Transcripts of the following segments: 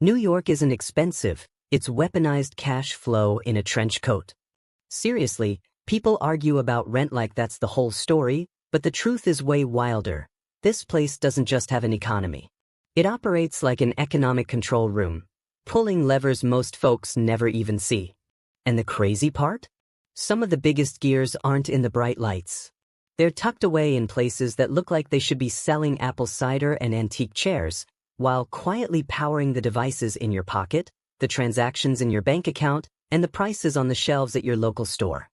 New York isn't expensive, it's weaponized cash flow in a trench coat. Seriously, people argue about rent like that's the whole story, but the truth is way wilder. This place doesn't just have an economy. It operates like an economic control room, pulling levers most folks never even see. And the crazy part? Some of the biggest gears aren't in the bright lights. They're tucked away in places that look like they should be selling apple cider and antique chairs, while quietly powering the devices in your pocket, the transactions in your bank account, and the prices on the shelves at your local store.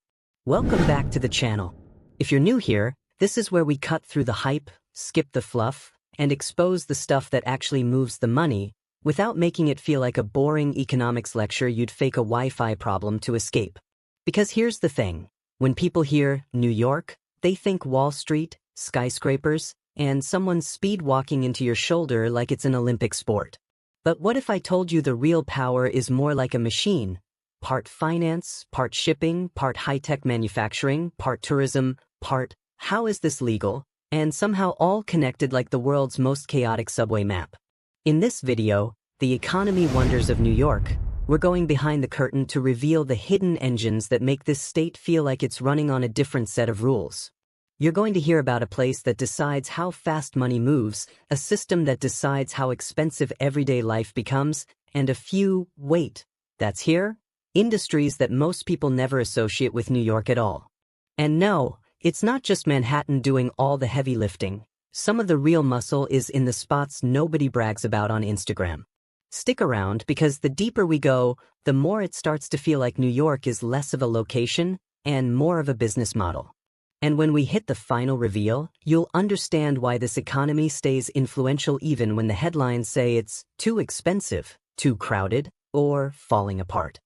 Welcome back to the channel. If you're new here, this is where we cut through the hype, skip the fluff, and expose the stuff that actually moves the money without making it feel like a boring economics lecture you'd fake a Wi-Fi problem to escape. Because here's the thing, when people hear New York, they think Wall Street, skyscrapers, and someone speed walking into your shoulder like it's an Olympic sport. But what if I told you the real power is more like a machine? Part finance, part shipping, part high-tech manufacturing, part tourism, part how is this legal, and somehow all connected like the world's most chaotic subway map. In this video, The Economy Wonders of New York, we're going behind the curtain to reveal the hidden engines that make this state feel like it's running on a different set of rules. You're going to hear about a place that decides how fast money moves, a system that decides how expensive everyday life becomes, and a few, wait, that's here? Industries that most people never associate with New York at all. And no, it's not just Manhattan doing all the heavy lifting. Some of the real muscle is in the spots nobody brags about on Instagram. Stick around because the deeper we go, the more it starts to feel like New York is less of a location and more of a business model. And when we hit the final reveal, you'll understand why this economy stays influential even when the headlines say it's too expensive, too crowded, or falling apart.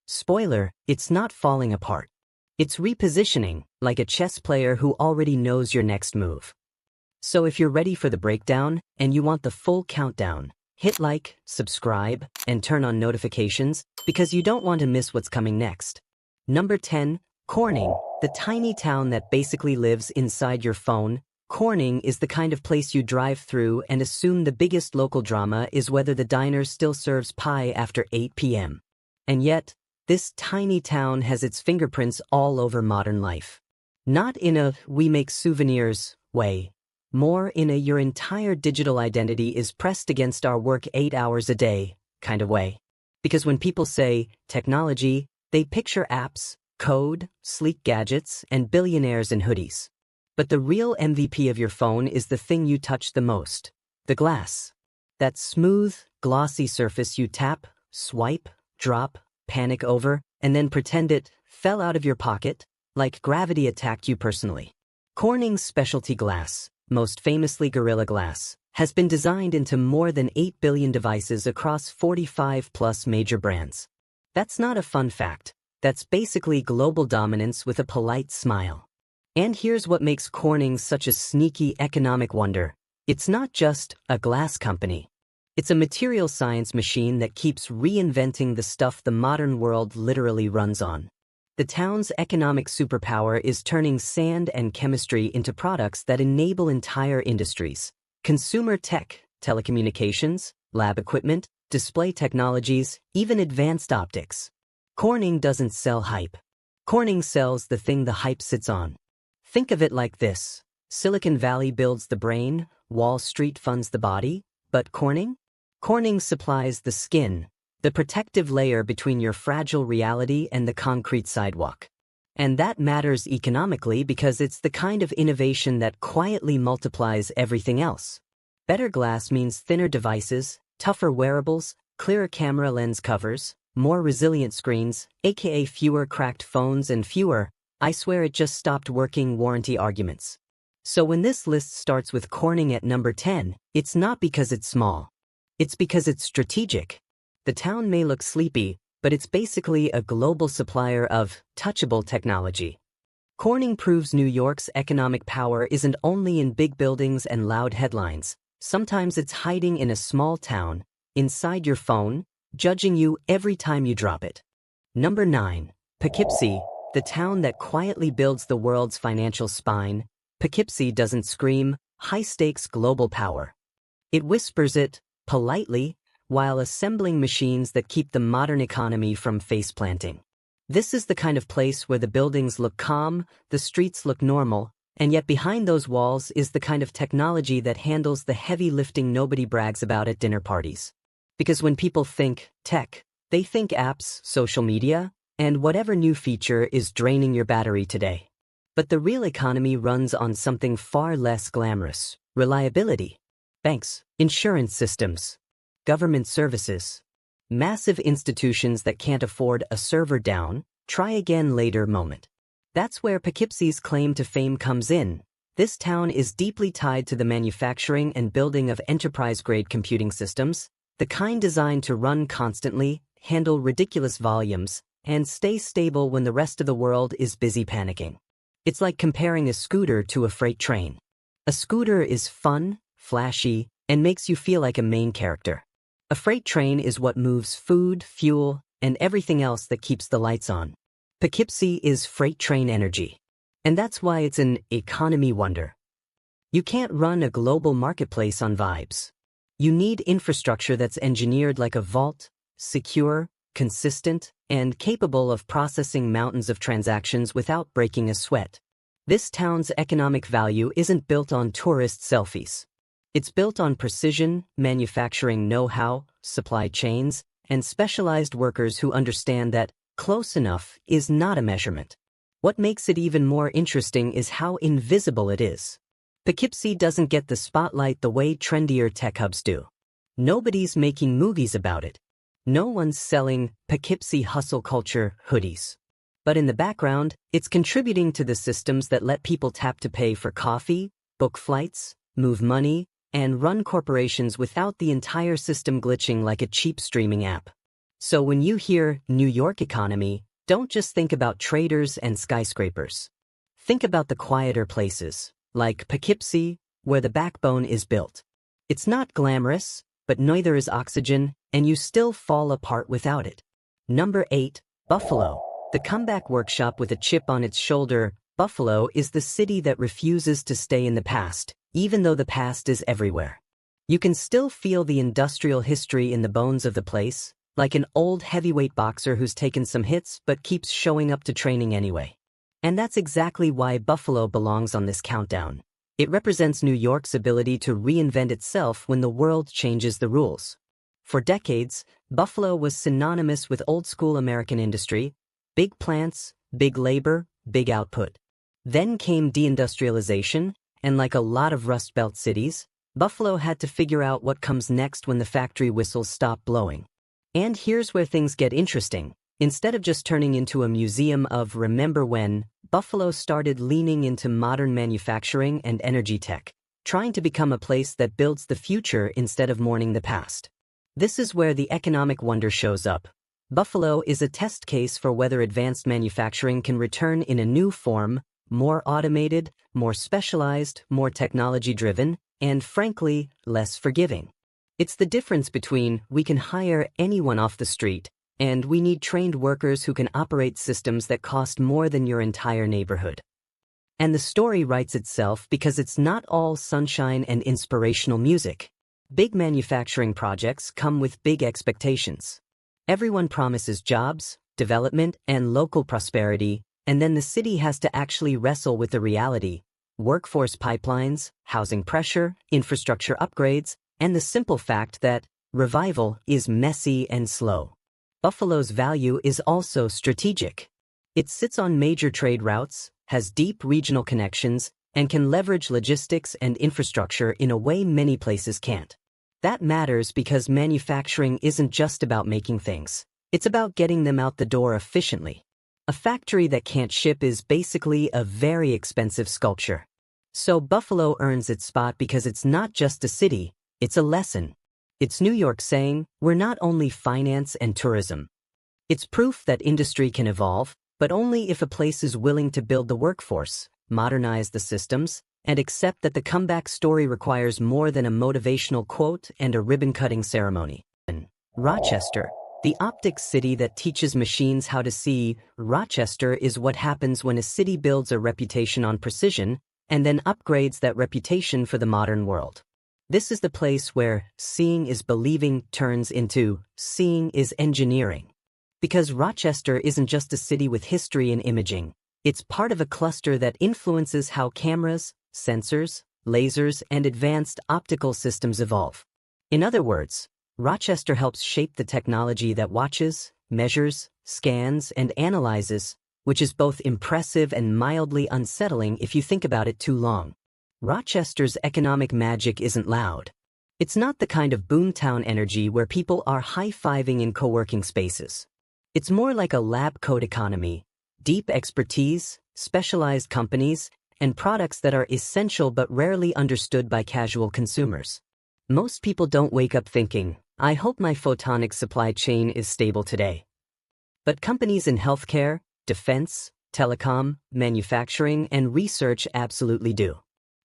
Spoiler, it's not falling apart. It's repositioning, like a chess player who already knows your next move. So if you're ready for the breakdown and you want the full countdown, hit like, subscribe, and turn on notifications because you don't want to miss what's coming next. Number 10, Corning, the tiny town that basically lives inside your phone. Corning is the kind of place you drive through and assume the biggest local drama is whether the diner still serves pie after 8 p.m. And yet, this tiny town has its fingerprints all over modern life. Not in a we make souvenirs way, more in a your entire digital identity is pressed against our work 8 hours a day kind of way. Because when people say technology, they picture apps, code, sleek gadgets, and billionaires in hoodies. But the real MVP of your phone is the thing you touch the most, the glass. That smooth, glossy surface you tap, swipe, drop, panic over, and then pretend it fell out of your pocket, like gravity attacked you personally. Corning's specialty glass, most famously Gorilla Glass, has been designed into more than 8 billion devices across 45+ major brands. That's not a fun fact. That's basically global dominance with a polite smile. And here's what makes Corning such a sneaky economic wonder. It's not just a glass company. It's a material science machine that keeps reinventing the stuff the modern world literally runs on. The town's economic superpower is turning sand and chemistry into products that enable entire industries. Consumer tech, telecommunications, lab equipment, display technologies, even advanced optics. Corning doesn't sell hype. Corning sells the thing the hype sits on. Think of it like this. Silicon Valley builds the brain, Wall Street funds the body, but Corning? Corning supplies the skin, the protective layer between your fragile reality and the concrete sidewalk. And that matters economically because it's the kind of innovation that quietly multiplies everything else. Better glass means thinner devices, tougher wearables, clearer camera lens covers, more resilient screens, aka fewer cracked phones and fewer, I swear it just stopped working warranty arguments. So when this list starts with Corning at number 10, it's not because it's small. It's because it's strategic. The town may look sleepy, but it's basically a global supplier of touchable technology. Corning proves New York's economic power isn't only in big buildings and loud headlines. Sometimes it's hiding in a small town, inside your phone, judging you every time you drop it. Number 9. Poughkeepsie, the town that quietly builds the world's financial spine. Poughkeepsie doesn't scream high-stakes global power. It whispers it, politely, while assembling machines that keep the modern economy from face-planting. This is the kind of place where the buildings look calm, the streets look normal, and yet behind those walls is the kind of technology that handles the heavy lifting nobody brags about at dinner parties. Because when people think tech, they think apps, social media, and whatever new feature is draining your battery today. But the real economy runs on something far less glamorous: reliability. Banks, insurance systems, government services, massive institutions that can't afford a server down, try again later moment. That's where Poughkeepsie's claim to fame comes in. This town is deeply tied to the manufacturing and building of enterprise-grade computing systems, the kind designed to run constantly, handle ridiculous volumes, and stay stable when the rest of the world is busy panicking. It's like comparing a scooter to a freight train. A scooter is fun, flashy, and makes you feel like a main character. A freight train is what moves food, fuel, and everything else that keeps the lights on. Poughkeepsie is freight train energy. And that's why it's an economy wonder. You can't run a global marketplace on vibes. You need infrastructure that's engineered like a vault, secure, consistent, and capable of processing mountains of transactions without breaking a sweat. This town's economic value isn't built on tourist selfies. It's built on precision, manufacturing know-how, supply chains, and specialized workers who understand that close enough is not a measurement. What makes it even more interesting is how invisible it is. Poughkeepsie doesn't get the spotlight the way trendier tech hubs do. Nobody's making movies about it. No one's selling Poughkeepsie hustle culture hoodies. But in the background, it's contributing to the systems that let people tap to pay for coffee, book flights, move money, and run corporations without the entire system glitching like a cheap streaming app. So when you hear New York economy, don't just think about traders and skyscrapers. Think about the quieter places, like Poughkeepsie, where the backbone is built. It's not glamorous, but neither is oxygen, and you still fall apart without it. Number 8, Buffalo. The comeback workshop with a chip on its shoulder. Buffalo is the city that refuses to stay in the past, even though the past is everywhere. You can still feel the industrial history in the bones of the place, like an old heavyweight boxer who's taken some hits but keeps showing up to training anyway. And that's exactly why Buffalo belongs on this countdown. It represents New York's ability to reinvent itself when the world changes the rules. For decades, Buffalo was synonymous with old-school American industry: big plants, big labor, big output. Then came deindustrialization, and like a lot of Rust Belt cities, Buffalo had to figure out what comes next when the factory whistles stop blowing. And here's where things get interesting. Instead of just turning into a museum of remember when, Buffalo started leaning into modern manufacturing and energy tech, trying to become a place that builds the future instead of mourning the past. This is where the economic wonder shows up. Buffalo is a test case for whether advanced manufacturing can return in a new form, more automated, more specialized, more technology-driven, and frankly, less forgiving. It's the difference between we can hire anyone off the street and we need trained workers who can operate systems that cost more than your entire neighborhood. And the story writes itself because it's not all sunshine and inspirational music. Big manufacturing projects come with big expectations. Everyone promises jobs, development, and local prosperity, and then the city has to actually wrestle with the reality: workforce pipelines, housing pressure, infrastructure upgrades, and the simple fact that revival is messy and slow. Buffalo's value is also strategic. It sits on major trade routes, has deep regional connections, and can leverage logistics and infrastructure in a way many places can't. That matters because manufacturing isn't just about making things. It's about getting them out the door efficiently. A factory that can't ship is basically a very expensive sculpture. So Buffalo earns its spot because it's not just a city, it's a lesson. It's New York saying, we're not only finance and tourism. It's proof that industry can evolve, but only if a place is willing to build the workforce, modernize the systems, and accept that the comeback story requires more than a motivational quote and a ribbon-cutting ceremony. Rochester, the optics city that teaches machines how to see. Rochester is what happens when a city builds a reputation on precision and then upgrades that reputation for the modern world. This is the place where seeing is believing turns into seeing is engineering. Because Rochester isn't just a city with history and imaging, it's part of a cluster that influences how cameras, sensors, lasers, and advanced optical systems evolve. In other words, Rochester helps shape the technology that watches, measures, scans, and analyzes, which is both impressive and mildly unsettling if you think about it too long. Rochester's economic magic isn't loud. It's not the kind of boomtown energy where people are high-fiving in co-working spaces. It's more like a lab-coat economy, deep expertise, specialized companies, and products that are essential but rarely understood by casual consumers. Most people don't wake up thinking, I hope my photonic supply chain is stable today. But companies in healthcare, defense, telecom, manufacturing, and research absolutely do.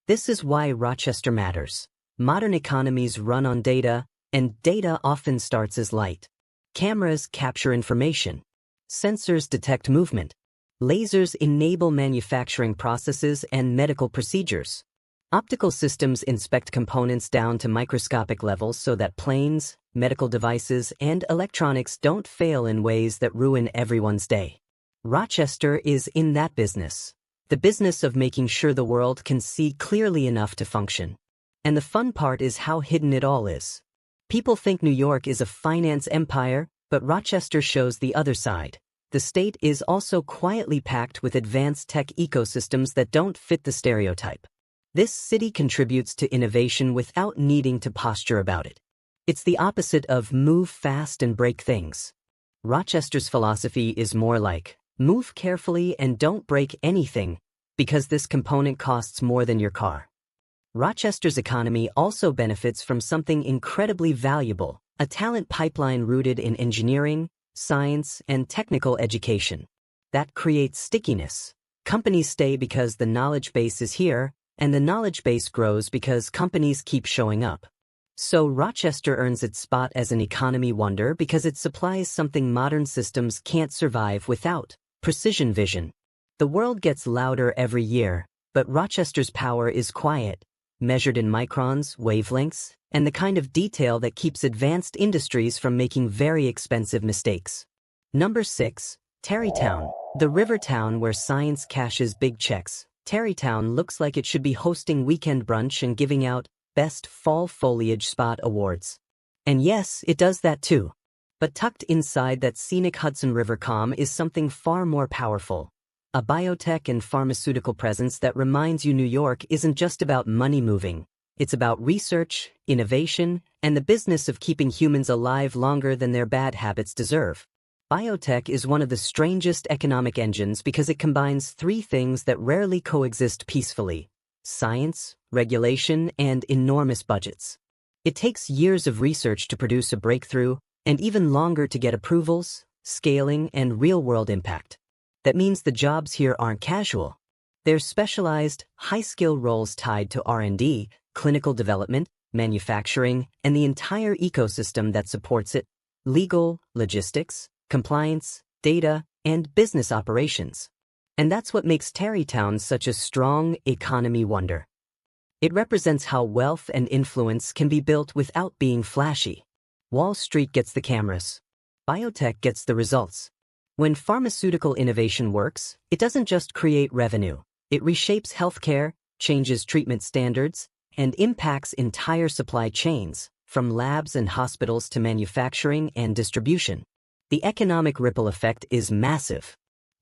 This is why Rochester matters. Modern economies run on data, and data often starts as light. Cameras capture information. Sensors detect movement. Lasers enable manufacturing processes and medical procedures. Optical systems inspect components down to microscopic levels so that planes, medical devices, and electronics don't fail in ways that ruin everyone's day. Rochester is in that business. The business of making sure the world can see clearly enough to function. And the fun part is how hidden it all is. People think New York is a finance empire, but Rochester shows the other side. The state is also quietly packed with advanced tech ecosystems that don't fit the stereotype. This city contributes to innovation without needing to posture about it. It's the opposite of move fast and break things. Rochester's philosophy is more like, move carefully and don't break anything, because this component costs more than your car. Rochester's economy also benefits from something incredibly valuable, a talent pipeline rooted in engineering, science, and technical education. That creates stickiness. Companies stay because the knowledge base is here, and the knowledge base grows because companies keep showing up. So Rochester earns its spot as an economy wonder because it supplies something modern systems can't survive without: precision vision. The world gets louder every year, but Rochester's power is quiet, measured in microns, wavelengths, and the kind of detail that keeps advanced industries from making very expensive mistakes. Number 6. Tarrytown, the river town where science cashes big checks. Tarrytown looks like it should be hosting weekend brunch and giving out Best Fall Foliage Spot awards. And yes, it does that too. But tucked inside that scenic Hudson River calm is something far more powerful. A biotech and pharmaceutical presence that reminds you New York isn't just about money moving. It's about research, innovation, and the business of keeping humans alive longer than their bad habits deserve. Biotech is one of the strangest economic engines because it combines three things that rarely coexist peacefully: science, regulation, and enormous budgets. It takes years of research to produce a breakthrough, and even longer to get approvals, scaling, and real-world impact. That means the jobs here aren't casual. They're specialized, high-skill roles tied to R&D, clinical development, manufacturing, and the entire ecosystem that supports it: legal, logistics, compliance, data, and business operations. And that's what makes Tarrytown such a strong economy wonder. It represents how wealth and influence can be built without being flashy. Wall Street gets the cameras. Biotech gets the results. When pharmaceutical innovation works, it doesn't just create revenue. It reshapes healthcare, changes treatment standards, and impacts entire supply chains, from labs and hospitals to manufacturing and distribution. The economic ripple effect is massive.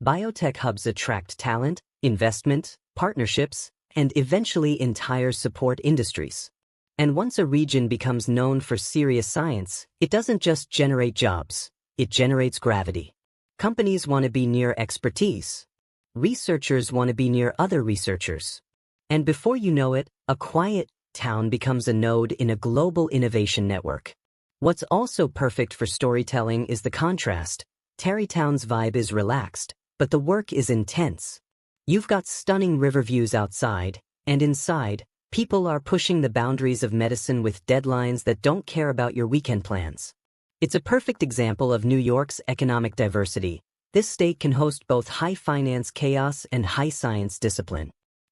Biotech hubs attract talent, investment, partnerships, and eventually entire support industries. And once a region becomes known for serious science, it doesn't just generate jobs, it generates gravity. Companies want to be near expertise. Researchers want to be near other researchers. And before you know it, a quiet town becomes a node in a global innovation network. What's also perfect for storytelling is the contrast. Tarrytown's vibe is relaxed, but the work is intense. You've got stunning river views outside, and inside, people are pushing the boundaries of medicine with deadlines that don't care about your weekend plans. It's a perfect example of New York's economic diversity. This state can host both high finance chaos and high science discipline.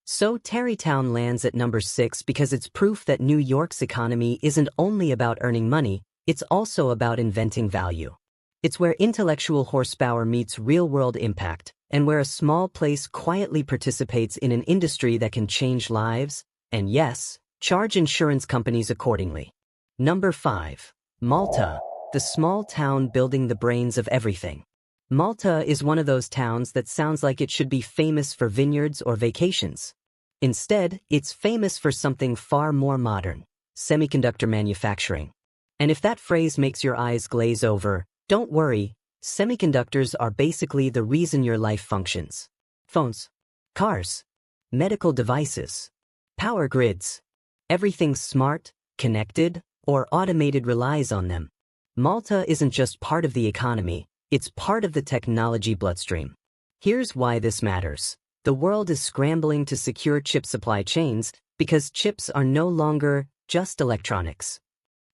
So Tarrytown lands at number 6 because it's proof that New York's economy isn't only about earning money, it's also about inventing value. It's where intellectual horsepower meets real-world impact, and where a small place quietly participates in an industry that can change lives, and yes, charge insurance companies accordingly. Number 5. Malta, the small town building the brains of everything. Malta is one of those towns that sounds like it should be famous for vineyards or vacations. Instead, it's famous for something far more modern: semiconductor manufacturing. And if that phrase makes your eyes glaze over, don't worry, semiconductors are basically the reason your life functions. Phones, cars, medical devices, power grids. Everything smart, connected, or automated relies on them. Malta isn't just part of the economy, it's part of the technology bloodstream. Here's why this matters. The world is scrambling to secure chip supply chains because chips are no longer just electronics.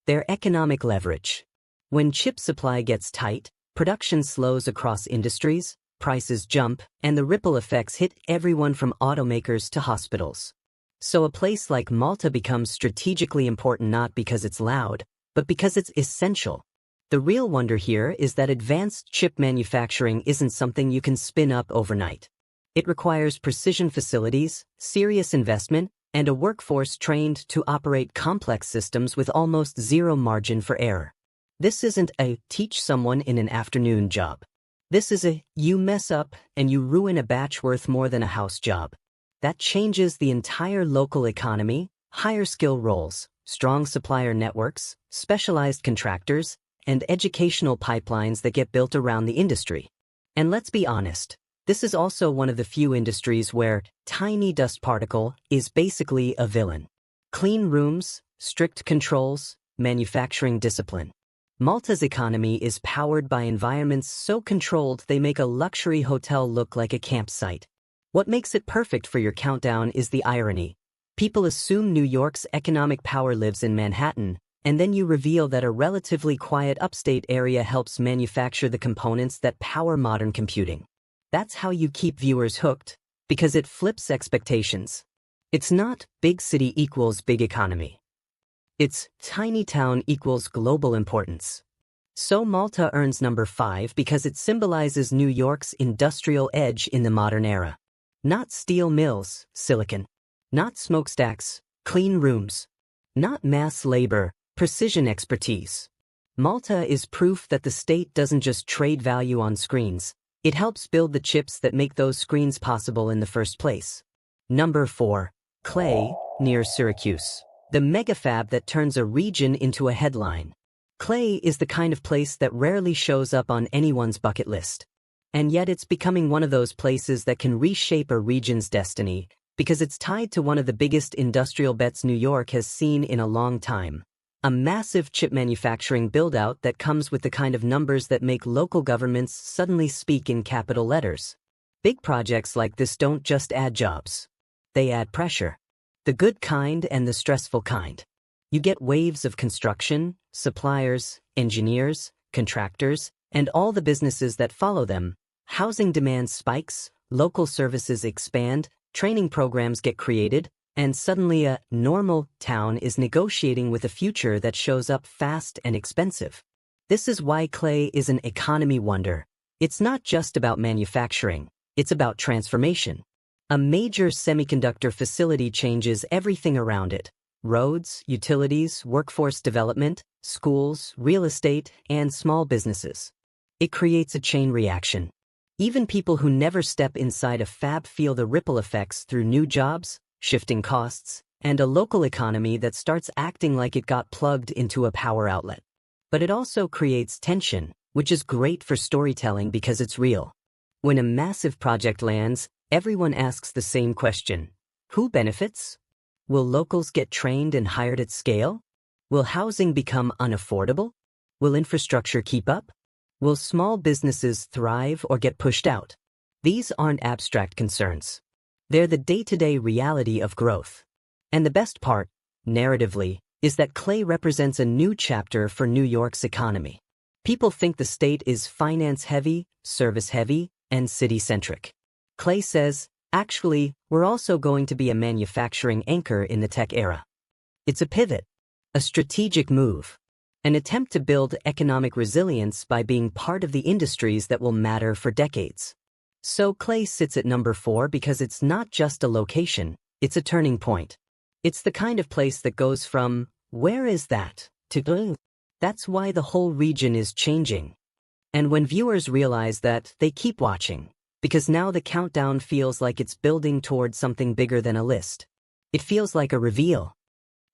They're economic leverage. When chip supply gets tight, production slows across industries, prices jump, and the ripple effects hit everyone from automakers to hospitals. So a place like Malta becomes strategically important not because it's loud, but because it's essential. The real wonder here is that advanced chip manufacturing isn't something you can spin up overnight. It requires precision facilities, serious investment, and a workforce trained to operate complex systems with almost zero margin for error. This isn't a teach someone in an afternoon job. This is a you mess up and you ruin a batch worth more than a house job. That changes the entire local economy, higher skill roles, strong supplier networks, specialized contractors, and educational pipelines that get built around the industry. And let's be honest, this is also one of the few industries where tiny dust particle is basically a villain. Clean rooms, strict controls, manufacturing discipline. Malta's economy is powered by environments so controlled they make a luxury hotel look like a campsite. What makes it perfect for your countdown is the irony. People assume New York's economic power lives in Manhattan, and then you reveal that a relatively quiet upstate area helps manufacture the components that power modern computing. That's how you keep viewers hooked, because it flips expectations. It's not big city equals big economy. It's tiny town equals global importance. So Malta earns number 5 because it symbolizes New York's industrial edge in the modern era. Not steel mills, silicon. Not smokestacks, clean rooms. Not mass labor, precision expertise. Malta is proof that the state doesn't just trade value on screens, it helps build the chips that make those screens possible in the first place. Number 4. Clay, near Syracuse. The megafab that turns a region into a headline. Clay is the kind of place that rarely shows up on anyone's bucket list. And yet it's becoming one of those places that can reshape a region's destiny, because it's tied to one of the biggest industrial bets New York has seen in a long time. A massive chip manufacturing build-out that comes with the kind of numbers that make local governments suddenly speak in capital letters. Big projects like this don't just add jobs. They add pressure. The good kind and the stressful kind. You get waves of construction, suppliers, engineers, contractors, and all the businesses that follow them. Housing demand spikes, local services expand, training programs get created, and suddenly a normal town is negotiating with a future that shows up fast and expensive. This is why Clay is an economy wonder. It's not just about manufacturing, it's about transformation. A major semiconductor facility changes everything around it. Roads, utilities, workforce development, schools, real estate, and small businesses. It creates a chain reaction. Even people who never step inside a fab feel the ripple effects through new jobs, shifting costs, and a local economy that starts acting like it got plugged into a power outlet. But it also creates tension, which is great for storytelling because it's real. When a massive project lands, everyone asks the same question. Who benefits? Will locals get trained and hired at scale? Will housing become unaffordable? Will infrastructure keep up? Will small businesses thrive or get pushed out? These aren't abstract concerns. They're the day-to-day reality of growth. And the best part, narratively, is that Clay represents a new chapter for New York's economy. People think the state is finance-heavy, service-heavy, and city-centric. Clay says, Actually, we're also going to be a manufacturing anchor in the tech era. It's a pivot, a strategic move, an attempt to build economic resilience by being part of the industries that will matter for decades. So Clay sits at number 4 because it's not just a location, it's a turning point. It's the kind of place that goes from, where is that, to, that's why the whole region is changing. And when viewers realize that, they keep watching, because now the countdown feels like it's building toward something bigger than a list. It feels like a reveal.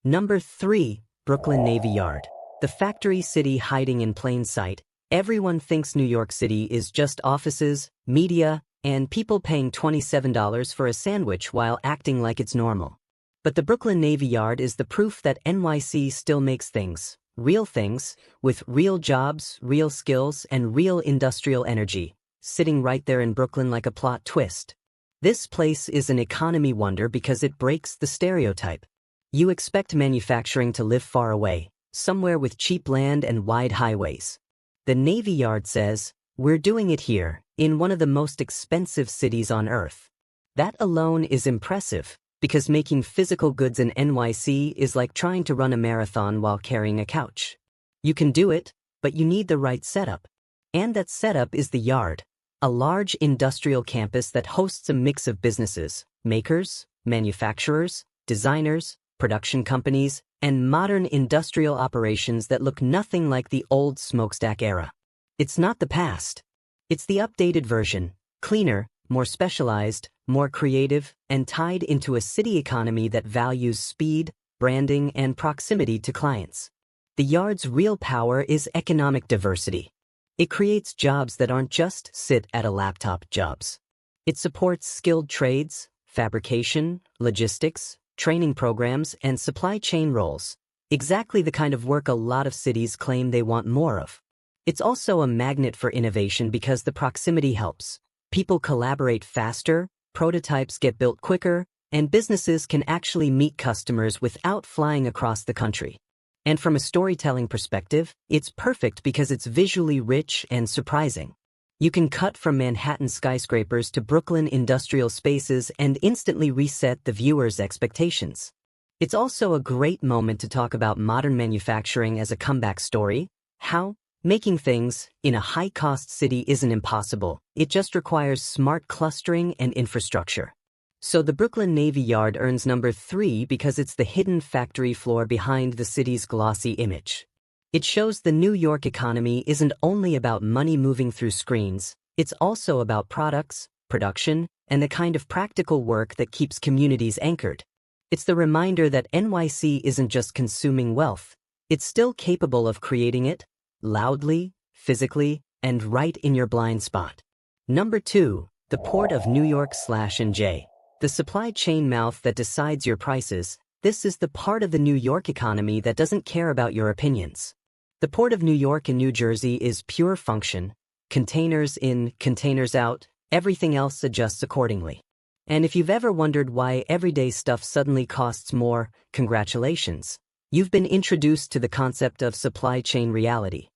Number 3, Brooklyn Navy Yard. The factory city hiding in plain sight. Everyone thinks New York City is just offices, media, and people paying $27 for a sandwich while acting like it's normal. But the Brooklyn Navy Yard is the proof that NYC still makes things, real things, with real jobs, real skills, and real industrial energy, sitting right there in Brooklyn like a plot twist. This place is an economy wonder because it breaks the stereotype. You expect manufacturing to live far away, somewhere with cheap land and wide highways. The Navy Yard says, we're doing it here, in one of the most expensive cities on Earth. That alone is impressive, because making physical goods in NYC is like trying to run a marathon while carrying a couch. You can do it, but you need the right setup. And that setup is the Yard, a large industrial campus that hosts a mix of businesses, makers, manufacturers, designers, production companies, and modern industrial operations that look nothing like the old smokestack era. It's not the past. It's the updated version, cleaner, more specialized, more creative, and tied into a city economy that values speed, branding, and proximity to clients. The Yard's real power is economic diversity. It creates jobs that aren't just sit at a laptop jobs. It supports skilled trades, fabrication, logistics, training programs, and supply chain roles, exactly the kind of work a lot of cities claim they want more of. It's also a magnet for innovation because the proximity helps. People collaborate faster, prototypes get built quicker, and businesses can actually meet customers without flying across the country. And from a storytelling perspective, it's perfect because it's visually rich and surprising. You can cut from Manhattan skyscrapers to Brooklyn industrial spaces and instantly reset the viewer's expectations. It's also a great moment to talk about modern manufacturing as a comeback story. How? Making things in a high-cost city isn't impossible. It just requires smart clustering and infrastructure. So the Brooklyn Navy Yard earns number 3 because it's the hidden factory floor behind the city's glossy image. It shows the New York economy isn't only about money moving through screens, it's also about products, production, and the kind of practical work that keeps communities anchored. It's the reminder that NYC isn't just consuming wealth, it's still capable of creating it, loudly, physically, and right in your blind spot. Number 2, the Port of New York/J. The supply chain mouth that decides your prices. This is the part of the New York economy that doesn't care about your opinions. The Port of New York and New Jersey is pure function. Containers in, containers out, everything else adjusts accordingly. And if you've ever wondered why everyday stuff suddenly costs more, congratulations. You've been introduced to the concept of supply chain reality.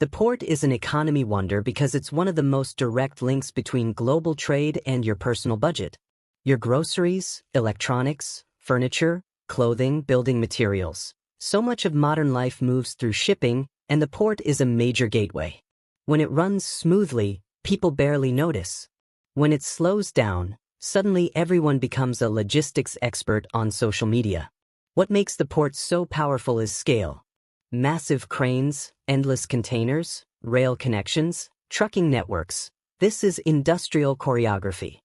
The port is an economy wonder because it's one of the most direct links between global trade and your personal budget. Your groceries, electronics, furniture, clothing, building materials. So much of modern life moves through shipping, and the port is a major gateway. When it runs smoothly, people barely notice. When it slows down, suddenly everyone becomes a logistics expert on social media. What makes the port so powerful is scale. Massive cranes, endless containers, rail connections, trucking networks. This is industrial choreography.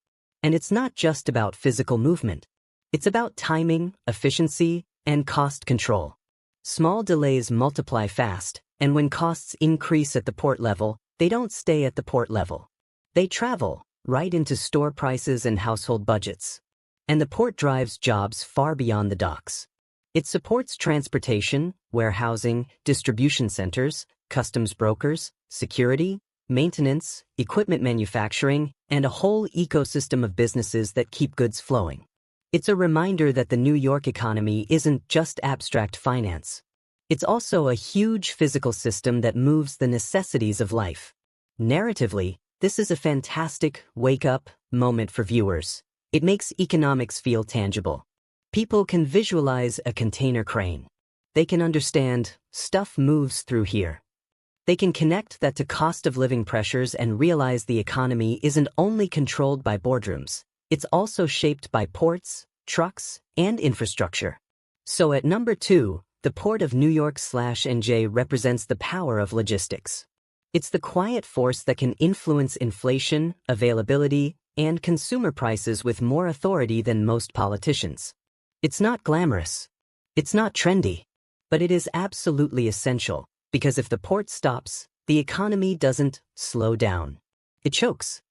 And it's not just about physical movement. It's about timing, efficiency, and cost control. Small delays multiply fast, and when costs increase at the port level, they don't stay at the port level. They travel right into store prices and household budgets. And the port drives jobs far beyond the docks. It supports transportation, warehousing, distribution centers, customs brokers, security, maintenance, equipment manufacturing, and a whole ecosystem of businesses that keep goods flowing. It's a reminder that the New York economy isn't just abstract finance. It's also a huge physical system that moves the necessities of life. Narratively, this is a fantastic wake-up moment for viewers. It makes economics feel tangible. People can visualize a container crane. They can understand stuff moves through here. They can connect that to cost of living pressures and realize the economy isn't only controlled by boardrooms, it's also shaped by ports, trucks, and infrastructure. So at number 2, the Port of New York/NJ represents the power of logistics. It's the quiet force that can influence inflation, availability, and consumer prices with more authority than most politicians. It's not glamorous. It's not trendy. But it is absolutely essential, because if the port stops, the economy doesn't slow down. It chokes.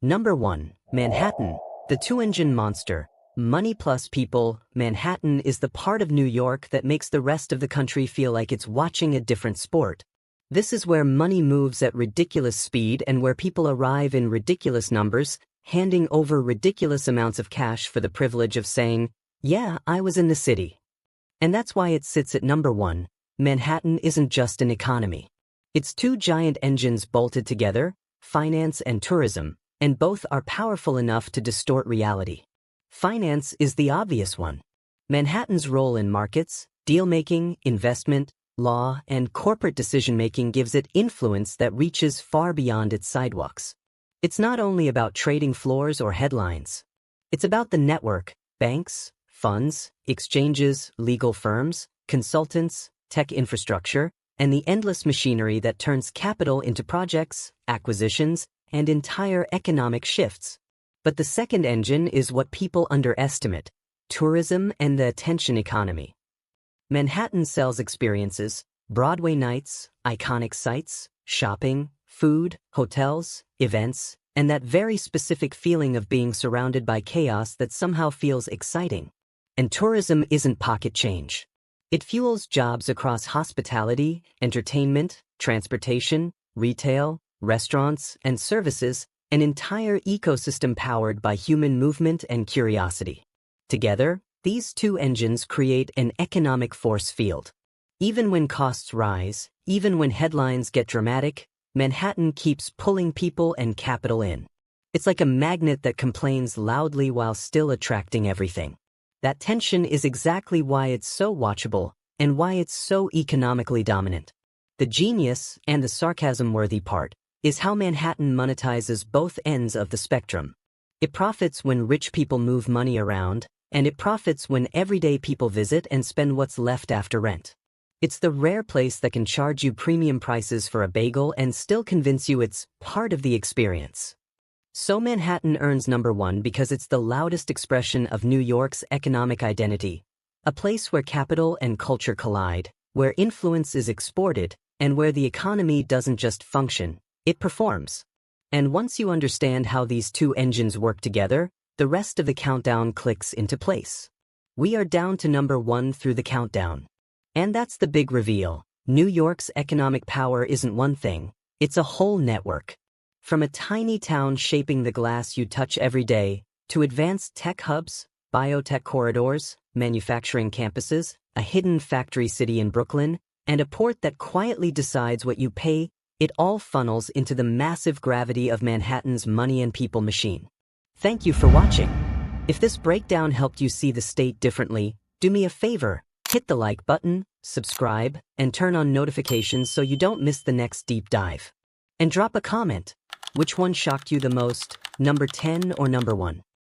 Number 1, Manhattan, the two-engine monster. Money plus people. Manhattan is the part of New York that makes the rest of the country feel like it's watching a different sport. This is where money moves at ridiculous speed and where people arrive in ridiculous numbers, handing over ridiculous amounts of cash for the privilege of saying, "Yeah, I was in the city." And that's why it sits at number 1. Manhattan isn't just an economy. It's two giant engines bolted together, finance and tourism, and both are powerful enough to distort reality. Finance is the obvious one. Manhattan's role in markets, deal-making, investment, law, and corporate decision-making gives it influence that reaches far beyond its sidewalks. It's not only about trading floors or headlines. It's about the network, banks, funds, exchanges, legal firms, consultants, tech infrastructure, and the endless machinery that turns capital into projects, acquisitions, and entire economic shifts. But the second engine is what people underestimate: tourism and the attention economy. Manhattan sells experiences, Broadway nights, iconic sites, shopping, food, hotels, events, and that very specific feeling of being surrounded by chaos that somehow feels exciting. And tourism isn't pocket change. It fuels jobs across hospitality, entertainment, transportation, retail, restaurants, and services, an entire ecosystem powered by human movement and curiosity. Together, these two engines create an economic force field. Even when costs rise, even when headlines get dramatic, Manhattan keeps pulling people and capital in. It's like a magnet that complains loudly while still attracting everything. That tension is exactly why it's so watchable and why it's so economically dominant. The genius and the sarcasm-worthy part is how Manhattan monetizes both ends of the spectrum. It profits when rich people move money around, and it profits when everyday people visit and spend what's left after rent. It's the rare place that can charge you premium prices for a bagel and still convince you it's part of the experience. So Manhattan earns number 1 because it's the loudest expression of New York's economic identity, a place where capital and culture collide, where influence is exported, and where the economy doesn't just function, it performs. And once you understand how these two engines work together, the rest of the countdown clicks into place. We are down to number 1 through the countdown. And that's the big reveal. New York's economic power isn't one thing, it's a whole network. From a tiny town shaping the glass you touch every day, to advanced tech hubs, biotech corridors, manufacturing campuses, a hidden factory city in Brooklyn, and a port that quietly decides what you pay, it all funnels into the massive gravity of Manhattan's money and people machine. Thank you for watching. If this breakdown helped you see the state differently, do me a favor, hit the like button, subscribe, and turn on notifications so you don't miss the next deep dive. And drop a comment. Which one shocked you the most, number 10 or number 1?